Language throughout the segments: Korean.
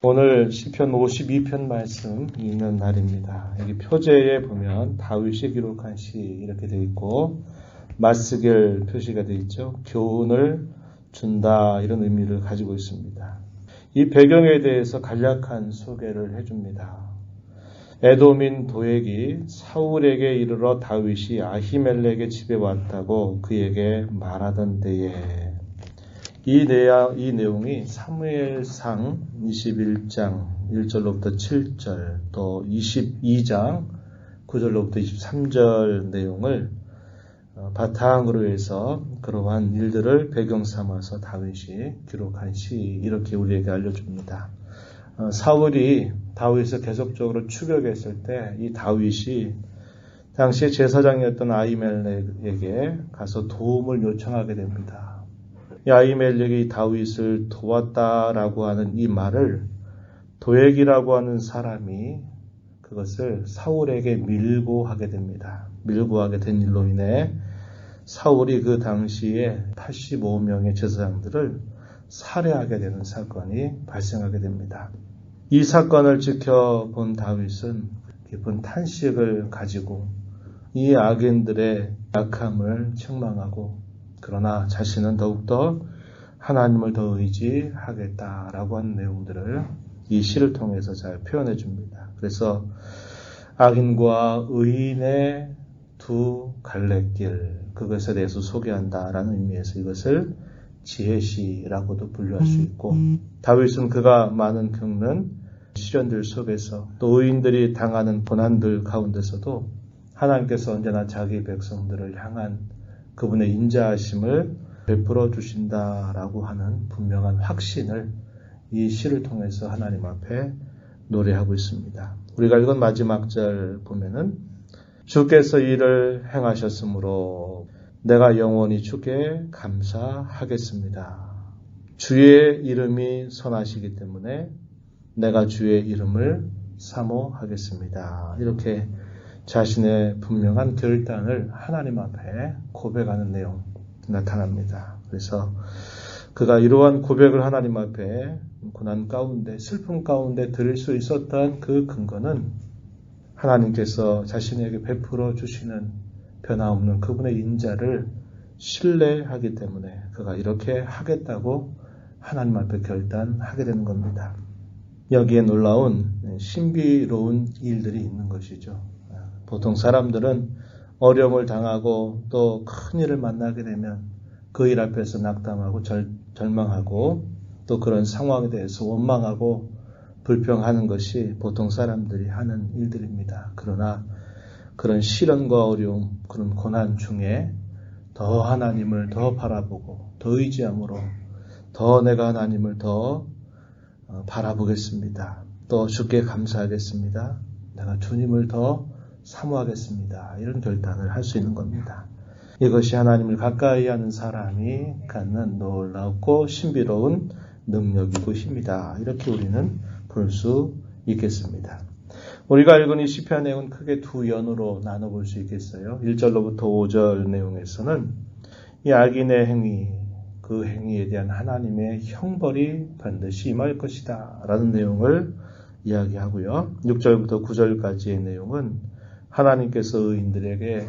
오늘 시편 52편 말씀 읽는 날입니다. 여기 표제에 보면 다윗이 기록한 시 이렇게 되어 있고 맞스겔 표시가 되어 있죠. 교훈을 준다 이런 의미를 가지고 있습니다. 이 배경에 대해서 간략한 소개를 해줍니다. 에돔인 도액이 사울에게 이르러 다윗이 아히멜렉의 집에 왔다고 그에게 말하던 때에 이 내용이 사무엘상 21장 1절로부터 7절 또 22장 9절로부터 23절 내용을 바탕으로 해서 그러한 일들을 배경 삼아서 다윗이 기록한 시 이렇게 우리에게 알려줍니다. 사울이 다윗을 계속적으로 추격했을 때 이 다윗이 당시에 제사장이었던 아히멜렉에게 가서 도움을 요청하게 됩니다. 이 아히멜렉이 다윗을 도왔다라고 하는 이 말을 도액이라고 하는 사람이 그것을 사울에게 밀고 하게 됩니다. 밀고 하게 된 일로 인해 사울이 그 당시에 85명의 제사장들을 살해하게 되는 사건이 발생하게 됩니다. 이 사건을 지켜본 다윗은 깊은 탄식을 가지고 이 악인들의 약함을 책망하고 그러나 자신은 더욱더 하나님을 더 의지하겠다라고 하는 내용들을 이 시를 통해서 잘 표현해 줍니다. 그래서 악인과 의인의 두 갈래길 그것에 대해서 소개한다라는 의미에서 이것을 지혜시라고도 분류할 수 있고 다윗은 그가 많은 겪는 시련들 속에서 또 의인들이 당하는 고난들 가운데서도 하나님께서 언제나 자기 백성들을 향한 그분의 인자하심을 베풀어 주신다라고 하는 분명한 확신을 이 시를 통해서 하나님 앞에 노래하고 있습니다. 우리가 읽은 마지막 절 보면은 주께서 이를 행하셨으므로 내가 영원히 주께 감사하겠습니다. 주의 이름이 선하시기 때문에 내가 주의 이름을 사모하겠습니다. 이렇게 자신의 분명한 결단을 하나님 앞에 고백하는 내용 나타납니다. 그래서 그가 이러한 고백을 하나님 앞에 고난 가운데 슬픔 가운데 드릴 수 있었던 그 근거는 하나님께서 자신에게 베풀어 주시는 변화없는 그분의 인자를 신뢰하기 때문에 그가 이렇게 하겠다고 하나님 앞에 결단하게 되는 겁니다. 여기에 놀라운 신비로운 일들이 있는 것이죠. 보통 사람들은 어려움을 당하고 또 큰 일을 만나게 되면 그 일 앞에서 낙담하고 절망하고 또 그런 상황에 대해서 원망하고 불평하는 것이 보통 사람들이 하는 일들입니다. 그러나 그런 시련과 어려움, 그런 고난 중에 더 하나님을 더 바라보고 더 의지함으로 더 내가 하나님을 더 바라보겠습니다. 또 주께 감사하겠습니다. 내가 주님을 더 사모하겠습니다. 이런 결단을 할 수 있는 겁니다. 이것이 하나님을 가까이 하는 사람이 갖는 놀랍고 신비로운 능력이고 힘이다. 이렇게 우리는 볼 수 있겠습니다. 우리가 읽은 이 시편 내용은 크게 두 연으로 나눠볼 수 있겠어요. 1절로부터 5절 내용에서는 이 악인의 행위, 그 행위에 대한 하나님의 형벌이 반드시 임할 것이다. 라는 내용을 이야기하고요. 6절부터 9절까지의 내용은 하나님께서 의인들에게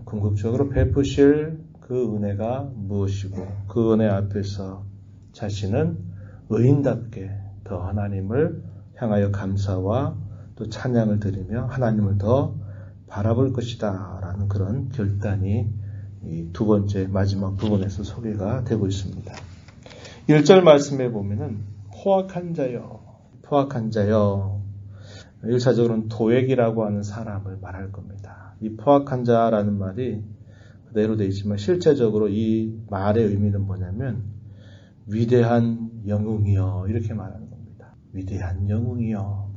궁극적으로 베푸실 그 은혜가 무엇이고 그 은혜 앞에서 자신은 의인답게 더 하나님을 향하여 감사와 또 찬양을 드리며 하나님을 더 바라볼 것이다 라는 그런 결단이 이 두 번째 마지막 부분에서 소개가 되고 있습니다. 1절 말씀에 보면은 포악한 자여 일차적으로는 도액이라고 하는 사람을 말할 겁니다. 이 포악한 자라는 말이 그대로 되어 있지만 실제적으로 이 말의 의미는 뭐냐면 위대한 영웅이여 이렇게 말하는 겁니다. 위대한 영웅이여.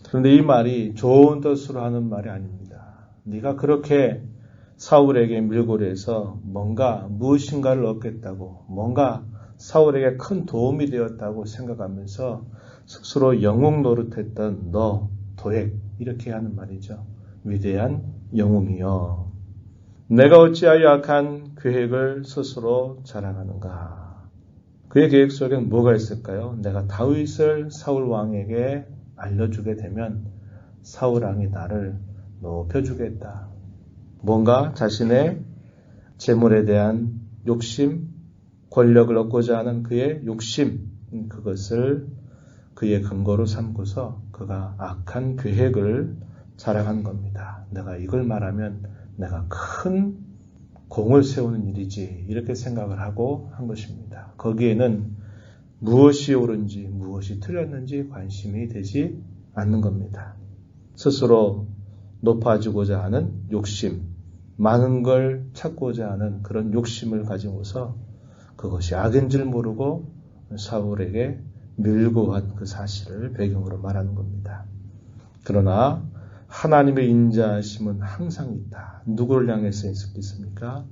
그런데 이 말이 좋은 뜻으로 하는 말이 아닙니다. 네가 그렇게 사울에게 밀고래서 뭔가 무엇인가를 얻겠다고 뭔가 사울에게 큰 도움이 되었다고 생각하면서 스스로 영웅 노릇했던 너 도액 이렇게 하는 말이죠. 위대한 영웅이여 내가 어찌하여 악한 계획을 스스로 자랑하는가. 그의 계획 속에는 뭐가 있을까요? 내가 다윗을 사울 왕에게 알려주게 되면 사울 왕이 나를 높여주겠다. 뭔가 자신의 재물에 대한 욕심, 권력을 얻고자 하는 그의 욕심, 그것을 그의 근거로 삼고서 그가 악한 계획을 자랑한 겁니다. 내가 이걸 말하면 내가 큰 공을 세우는 일이지 이렇게 생각을 하고 한 것입니다. 거기에는 무엇이 옳은지 무엇이 틀렸는지 관심이 되지 않는 겁니다. 스스로 높아지고자 하는 욕심, 많은 걸 찾고자 하는 그런 욕심을 가지고서 그것이 악인 줄 모르고 사울에게 밀고 간 그 사실을 배경으로 말하는 겁니다. 그러나 하나님의 인자하심은 항상 있다. 누구를 향해서 있겠습니까?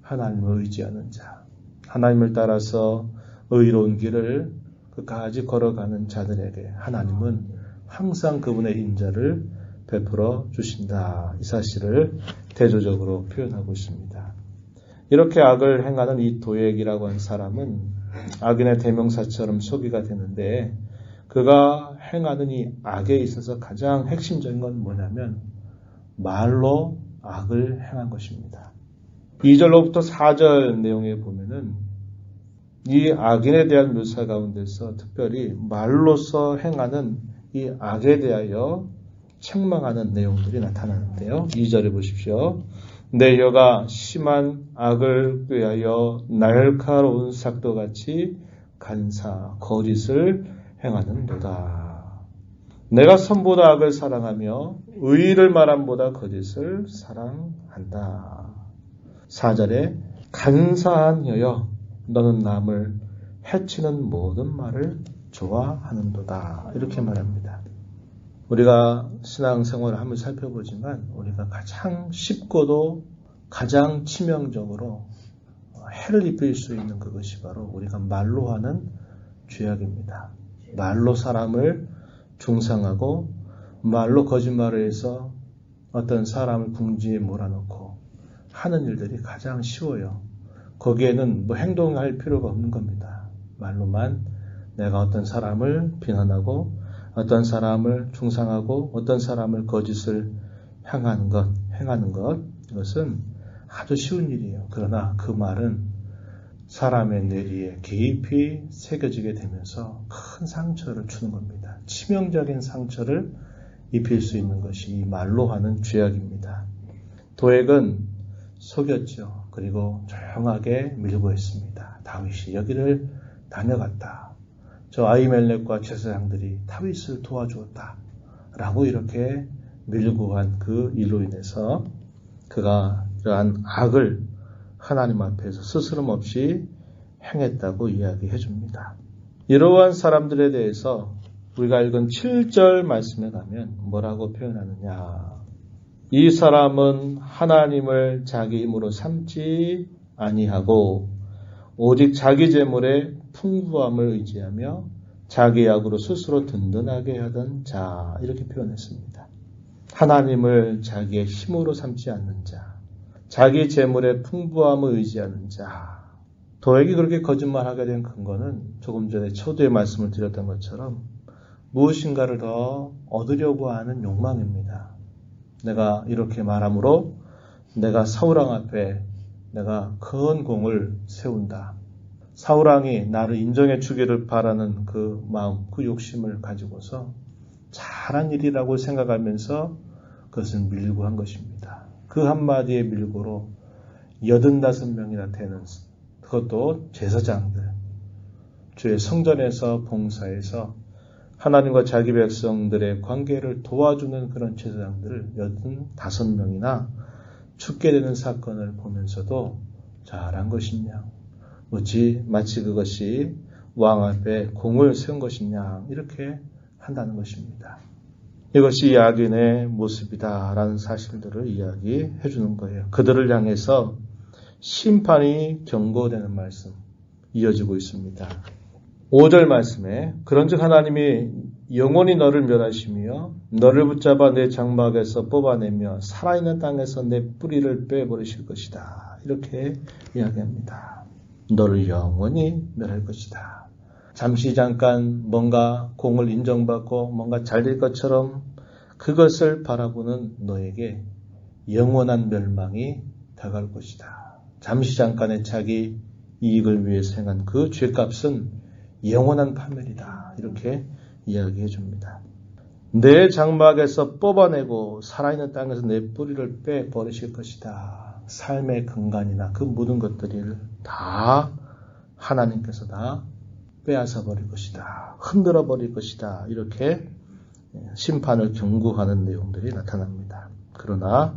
하나님을 의지하는 자. 하나님을 따라서 의로운 길을 끝까지 걸어가는 자들에게 하나님은 항상 그분의 인자를 베풀어 주신다. 이 사실을 대조적으로 표현하고 있습니다. 이렇게 악을 행하는 이 도액이라고 하는 사람은 악인의 대명사처럼 소개가 되는데 그가 행하는 이 악에 있어서 가장 핵심적인 건 뭐냐면 말로 악을 행한 것입니다. 2절로부터 4절 내용에 보면은 이 악인에 대한 묘사 가운데서 특별히 말로서 행하는 이 악에 대하여 책망하는 내용들이 나타나는데요. 2절에 보십시오. 내 혀가 심한 악을 꾀하여 날카로운 삭도같이 간사 거짓을 행하는도다. 내가 선보다 악을 사랑하며 의를 말함보다 거짓을 사랑한다. 4절에 간사한 혀여 너는 남을 해치는 모든 말을 좋아하는도다. 이렇게 말합니다. 우리가 신앙생활을 한번 살펴보지만 우리가 가장 쉽고도 가장 치명적으로 해를 입힐 수 있는 그것이 바로 우리가 말로 하는 죄악입니다. 말로 사람을 중상하고 말로 거짓말을 해서 어떤 사람을 궁지에 몰아넣고 하는 일들이 가장 쉬워요. 거기에는 뭐 행동할 필요가 없는 겁니다. 말로만 내가 어떤 사람을 비난하고 어떤 사람을 중상하고 어떤 사람을 거짓을 행하는 것 이것은 아주 쉬운 일이에요. 그러나 그 말은 사람의 뇌리에 깊이 새겨지게 되면서 큰 상처를 주는 겁니다. 치명적인 상처를 입힐 수 있는 것이 이 말로 하는 죄악입니다. 도액은 속였죠. 그리고 조용하게 밀고 했습니다. 다윗이 여기를 다녀갔다. 저 아히멜렉과 제사장들이 다윗을 도와주었다. 라고 이렇게 밀고 간 그 일로 인해서 그가 이러한 악을 하나님 앞에서 스스럼 없이 행했다고 이야기해 줍니다. 이러한 사람들에 대해서 우리가 읽은 7절 말씀에 가면 뭐라고 표현하느냐. 이 사람은 하나님을 자기 힘으로 삼지 아니하고 오직 자기 재물의 풍부함을 의지하며 자기 약으로 스스로 든든하게 하던 자 이렇게 표현했습니다. 하나님을 자기의 힘으로 삼지 않는 자, 자기 재물의 풍부함을 의지하는 자. 도액이 그렇게 거짓말하게 된 근거는 조금 전에 초두에 말씀을 드렸던 것처럼 무엇인가를 더 얻으려고 하는 욕망입니다. 내가 이렇게 말함으로 내가 사울왕 앞에 내가 큰 공을 세운다. 사울왕이 나를 인정해 주기를 바라는 그 마음, 그 욕심을 가지고서 잘한 일이라고 생각하면서 그것을 밀고 한 것입니다. 그 한마디의 밀고로 85명이나 되는 그것도 제사장들, 주의 성전에서 봉사해서 하나님과 자기 백성들의 관계를 도와주는 그런 제사장들을 85명이나 죽게 되는 사건을 보면서도 잘한 것이냐, 마치 그것이 왕 앞에 공을 세운 것이냐 이렇게 한다는 것입니다. 이것이 악인의 모습이다라는 사실들을 이야기해 주는 거예요. 그들을 향해서 심판이 경고되는 말씀 이어지고 있습니다. 5절 말씀에 그런즉 하나님이 영원히 너를 멸하시며 너를 붙잡아 내 장막에서 뽑아내며 살아있는 땅에서 내 뿌리를 빼버리실 것이다. 이렇게 이야기합니다. 너를 영원히 멸할 것이다. 잠시 잠깐 뭔가 공을 인정받고 뭔가 잘될 것처럼 그것을 바라보는 너에게 영원한 멸망이 다가올 것이다. 잠시 잠깐의 자기 이익을 위해서 행한 그 죄값은 영원한 파멸이다. 이렇게 이야기해 줍니다. 내 장막에서 뽑아내고 살아있는 땅에서 내 뿌리를 빼버리실 것이다. 삶의 근간이나 그 모든 것들을 다 하나님께서 다 빼앗아 버릴 것이다. 흔들어 버릴 것이다. 이렇게 심판을 경고하는 내용들이 나타납니다. 그러나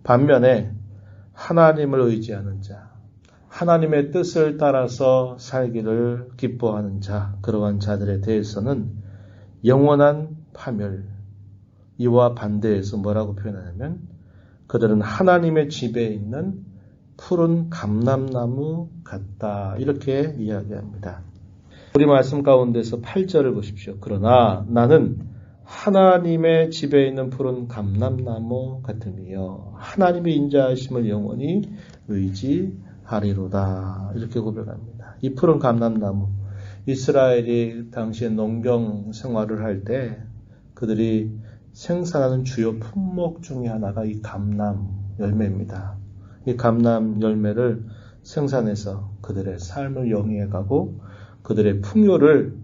반면에 하나님을 의지하는 자, 하나님의 뜻을 따라서 살기를 기뻐하는 자, 그러한 자들에 대해서는 영원한 파멸, 이와 반대해서 뭐라고 표현하냐면 그들은 하나님의 집에 있는 푸른 감람나무 같다. 이렇게 이야기합니다. 우리 말씀 가운데서 8절을 보십시오. 그러나 나는 하나님의 집에 있는 푸른 감람나무 같으며 하나님의 인자하심을 영원히 의지하리로다. 이렇게 고백합니다. 이 푸른 감람나무, 이스라엘이 당시에 농경 생활을 할 때 그들이 생산하는 주요 품목 중에 하나가 이 감람 열매입니다. 이 감람 열매를 생산해서 그들의 삶을 영위해가고 그들의 풍요를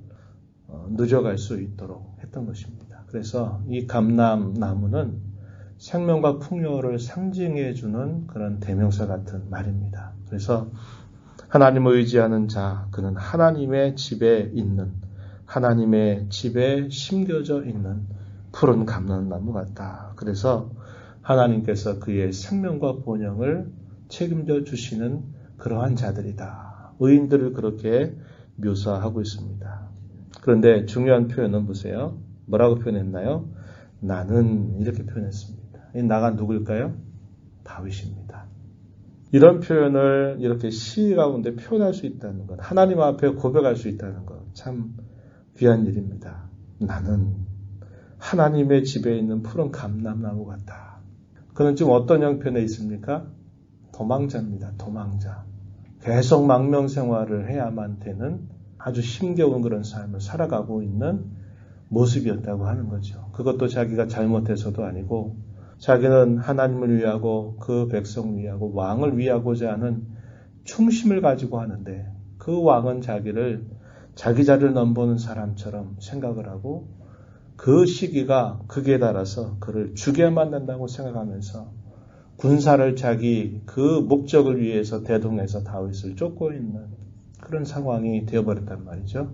누져갈 수 있도록 했던 것입니다. 그래서 이 감람 나무는 생명과 풍요를 상징해주는 그런 대명사 같은 말입니다. 그래서 하나님을 의지하는 자, 그는 하나님의 집에 있는, 하나님의 집에 심겨져 있는 푸른 감람나무 같다. 그래서 하나님께서 그의 생명과 번영을 책임져 주시는 그러한 자들이다. 의인들을 그렇게 묘사하고 있습니다. 그런데 중요한 표현은 보세요. 뭐라고 표현했나요? 나는 이렇게 표현했습니다. 이 나가 누굴까요? 다윗입니다. 이런 표현을 이렇게 시 가운데 표현할 수 있다는 것, 하나님 앞에 고백할 수 있다는 것, 참 귀한 일입니다. 나는 하나님의 집에 있는 푸른 감람나무 같다. 그는 지금 어떤 형편에 있습니까? 도망자입니다. 도망자. 계속 망명 생활을 해야만 되는 아주 힘겨운 그런 삶을 살아가고 있는 모습이었다고 하는 거죠. 그것도 자기가 잘못해서도 아니고 자기는 하나님을 위하고 그 백성을 위하고 왕을 위하고자 하는 충심을 가지고 하는데 그 왕은 자기를 자기 자리를 넘보는 사람처럼 생각을 하고 그 시기가 극에 달아서 그를 죽여야만 된다고 생각하면서 군사를 자기 그 목적을 위해서 대동해서 다윗을 쫓고 있는 그런 상황이 되어버렸단 말이죠.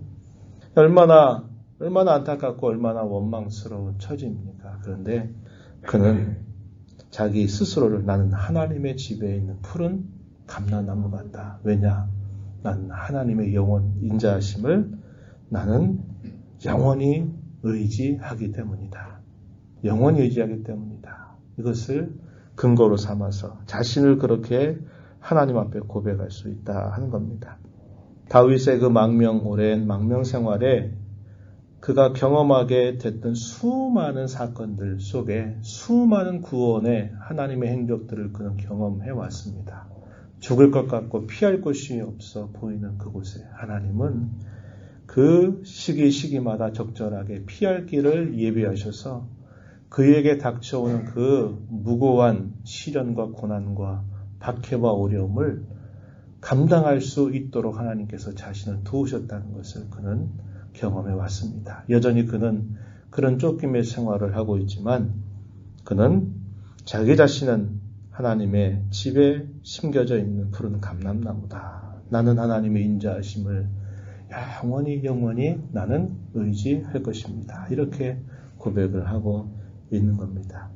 얼마나 안타깝고 얼마나 원망스러운 처지입니까? 그런데 그는 자기 스스로를 나는 하나님의 집에 있는 푸른 감람나무 같다. 왜냐? 나는 하나님의 영원 인자하심을 나는 영원히 의지하기 때문이다. 영원히 의지하기 때문이다. 이것을 근거로 삼아서 자신을 그렇게 하나님 앞에 고백할 수 있다 하는 겁니다. 다윗의 그 오랜 망명 생활에 그가 경험하게 됐던 수많은 사건들 속에 수많은 구원의 하나님의 행적들을 그는 경험해 왔습니다. 죽을 것 같고 피할 곳이 없어 보이는 그곳에 하나님은 그 시기마다 적절하게 피할 길을 예비하셔서 그에게 닥쳐오는 그 무고한 시련과 고난과 박해와 어려움을 감당할 수 있도록 하나님께서 자신을 도우셨다는 것을 그는 경험해 왔습니다. 여전히 그는 그런 쫓김의 생활을 하고 있지만 그는 자기 자신은 하나님의 집에 심겨져 있는 푸른 감람나무다. 나는 하나님의 인자하심을 영원히 나는 의지할 것입니다. 이렇게 고백을 하고 있는 겁니다.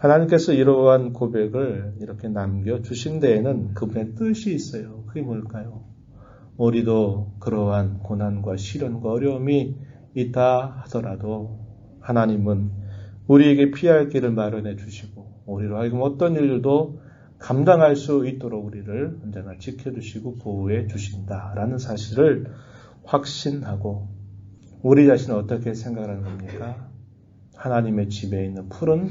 하나님께서 이러한 고백을 이렇게 남겨주신 데에는 그분의 뜻이 있어요. 그게 뭘까요? 우리도 그러한 고난과 시련과 어려움이 있다 하더라도 하나님은 우리에게 피할 길을 마련해 주시고 우리로 하여금 어떤 일도 감당할 수 있도록 우리를 언제나 지켜주시고 보호해 주신다라는 사실을 확신하고 우리 자신을 어떻게 생각하는 겁니까? 하나님의 집에 있는 푸른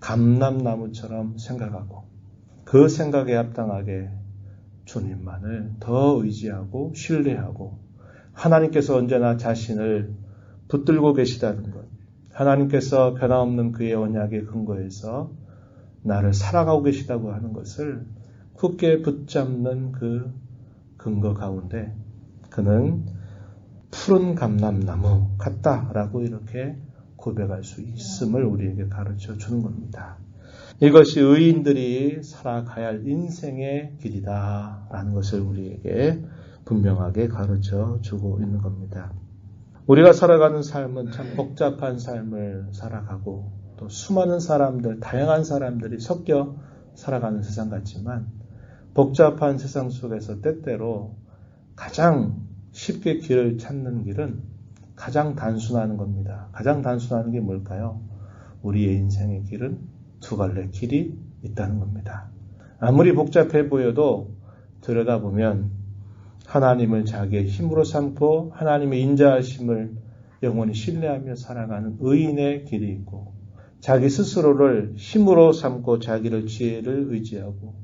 감람나무처럼 생각하고 그 생각에 합당하게 주님만을 더 의지하고 신뢰하고 하나님께서 언제나 자신을 붙들고 계시다는 것, 하나님께서 변함없는 그의 언약의 근거에서 나를 살아가고 계시다고 하는 것을 굳게 붙잡는 그 근거 가운데 그는 푸른 감람나무 같다라고 이렇게 고백할 수 있음을 우리에게 가르쳐 주는 겁니다. 이것이 의인들이 살아가야 할 인생의 길이다라는 것을 우리에게 분명하게 가르쳐 주고 있는 겁니다. 우리가 살아가는 삶은 참 복잡한 삶을 살아가고 또 수많은 사람들, 다양한 사람들이 섞여 살아가는 세상 같지만 복잡한 세상 속에서 때때로 가장 쉽게 길을 찾는 길은 가장 단순한 겁니다. 가장 단순한 게 뭘까요? 우리의 인생의 길은 두 갈래 길이 있다는 겁니다. 아무리 복잡해 보여도 들여다보면 하나님을 자기의 힘으로 삼고 하나님의 인자하심을 영원히 신뢰하며 살아가는 의인의 길이 있고 자기 스스로를 힘으로 삼고 자기를 지혜를 의지하고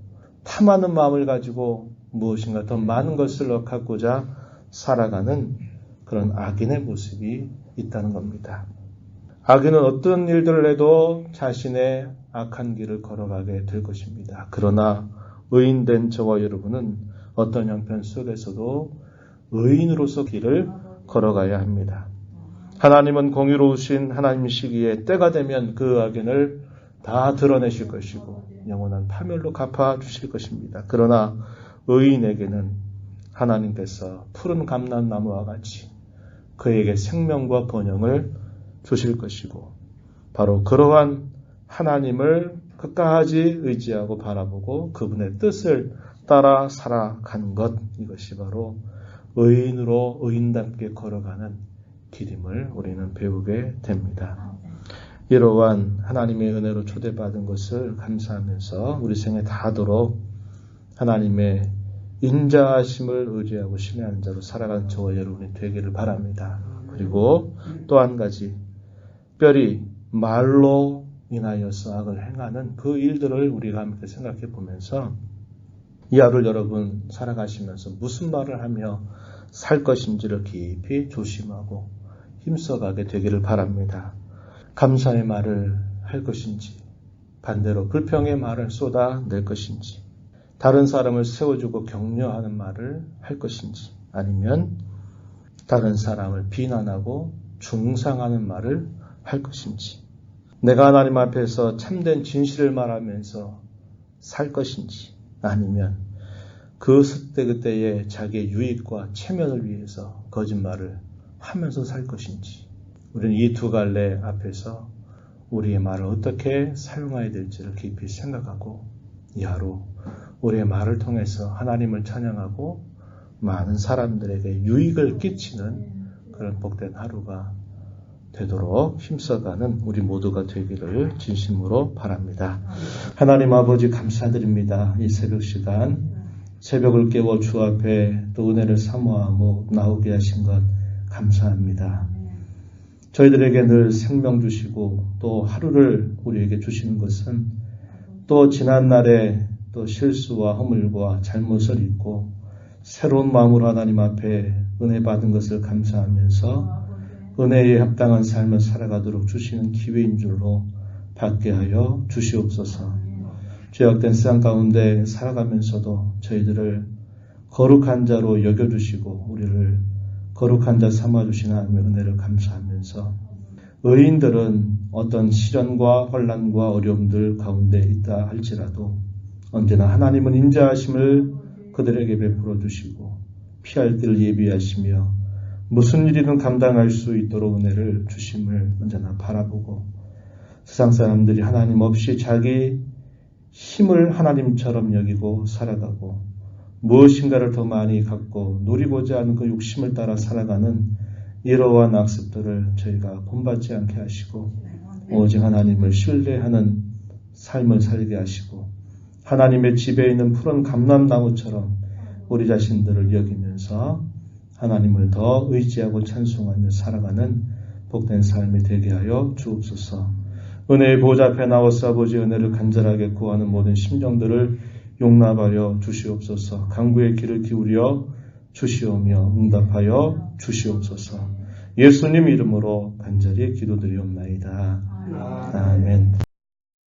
탐하는 마음을 가지고 무엇인가 더 많은 것을 얻고자 살아가는 그런 악인의 모습이 있다는 겁니다. 악인은 어떤 일들을 해도 자신의 악한 길을 걸어가게 될 것입니다. 그러나 의인된 저와 여러분은 어떤 형편 속에서도 의인으로서 길을 걸어가야 합니다. 하나님은 공의로우신 하나님이시기에 때가 되면 그 악인을 다 드러내실 것이고 영원한 파멸로 갚아주실 것입니다. 그러나 의인에게는 하나님께서 푸른 감람나무와 같이 그에게 생명과 번영을 주실 것이고 바로 그러한 하나님을 끝까지 의지하고 바라보고 그분의 뜻을 따라 살아가는 것, 이것이 바로 의인으로 의인답게 걸어가는 길임을 우리는 배우게 됩니다. 이러한 하나님의 은혜로 초대받은 것을 감사하면서 우리 생에 다하도록 하나님의 인자하심을 의지하고 신뢰하는 자로 살아가는 저와 여러분이 되기를 바랍니다. 그리고 또 한 가지, 특별히 말로 인하여서 악을 행하는 그 일들을 우리가 함께 생각해 보면서 이 하루를 여러분 살아가시면서 무슨 말을 하며 살 것인지를 깊이 조심하고 힘써가게 되기를 바랍니다. 감사의 말을 할 것인지 반대로 불평의 말을 쏟아낼 것인지 다른 사람을 세워주고 격려하는 말을 할 것인지 아니면 다른 사람을 비난하고 중상하는 말을 할 것인지 내가 하나님 앞에서 참된 진실을 말하면서 살 것인지 아니면 그 그때그때의 자기의 유익과 체면을 위해서 거짓말을 하면서 살 것인지 우리는 이 두 갈래 앞에서 우리의 말을 어떻게 사용해야 될지를 깊이 생각하고 이 하루 우리의 말을 통해서 하나님을 찬양하고 많은 사람들에게 유익을 끼치는 그런 복된 하루가 되도록 힘써가는 우리 모두가 되기를 진심으로 바랍니다. 하나님 아버지 감사드립니다. 이 새벽 시간 새벽을 깨워 주 앞에 또 은혜를 사모하고 나오게 하신 것 감사합니다. 저희들에게 늘 생명 주시고 또 하루를 우리에게 주시는 것은 또 지난날에 또 실수와 허물과 잘못을 잊고 새로운 마음으로 하나님 앞에 은혜 받은 것을 감사하면서 은혜에 합당한 삶을 살아가도록 주시는 기회인 줄로 받게 하여 주시옵소서. 죄악된 세상 가운데 살아가면서도 저희들을 거룩한 자로 여겨주시고 우리를 거룩한 자 삼아주시는 하나님의 은혜를 감사하면서 의인들은 어떤 시련과 혼란과 어려움들 가운데 있다 할지라도 언제나 하나님은 인자하심을 그들에게 베풀어 주시고 피할 길을 예비하시며 무슨 일이든 감당할 수 있도록 은혜를 주심을 언제나 바라보고 세상 사람들이 하나님 없이 자기 힘을 하나님처럼 여기고 살아가고 무엇인가를 더 많이 갖고 누리고자 하는 그 욕심을 따라 살아가는 이러한 악습들을 저희가 본받지 않게 하시고 오직 하나님을 신뢰하는 삶을 살게 하시고 하나님의 집에 있는 푸른 감람나무처럼 우리 자신들을 여기면서 하나님을 더 의지하고 찬송하며 살아가는 복된 삶이 되게 하여 주옵소서. 은혜의 보좌 앞에 나와서 아버지 은혜를 간절하게 구하는 모든 심정들을 용납하여 주시옵소서. 간구의 귀를 기울여 주시오며 응답하여 주시옵소서. 예수님 이름으로 간절히 기도드리옵나이다. 아멘.